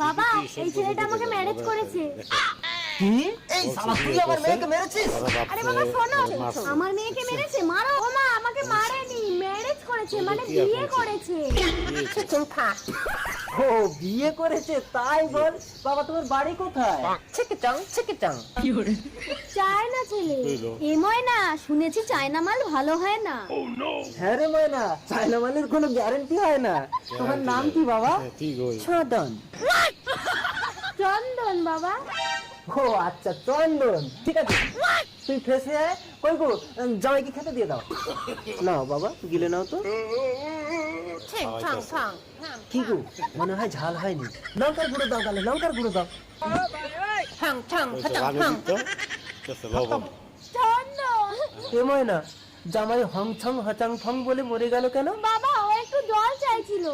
বাবা এই ছেলেটা আমাকে ম্যারেজ করেছে। কি? এই শালা তুই আমার মেয়েকে মেরেছিস? আরে বাবা শোনো, আমার মেয়েকে মেরেছে? মারো। ও মা, আমাকে মারেনি, ম্যারেজ করেছে, মানে বিয়ে করেছে। ও বিয়ে করেছে তাই বল। বাবা তোমার বাড়ি কোথায়? চিকিচং চিকিচং। চায়না ছেলে। এ ময়না, শুনেছি চায়না মাল ভালো হয় না। হ্যাঁ রে ময়না, চায়না মালের কোনো গ্যারান্টি হয় না। তোমার নাম কি বাবা? চন্দন। চন্দন বাবা। ও আচ্ছা চন্দন, ঠিক আছে। তুই ফেসে আয়। কই গো, জামাইকে খেতে দিয়ে দাও। নাও বাবা, গিলে নাও তো। ছিং ছং ছং। কি গো, মনে হয় ঝাল হয়নি। লঙ্কার গুঁড়ো দাও, গালে লঙ্কার গুঁড়ো দাও। ছং ছং ছং ছং। চন্দন এ ময়না, জামাই হং ছং হচাং ফং বলে মরে গেল কেন? বাবা, ও একটু জল চাইছিল।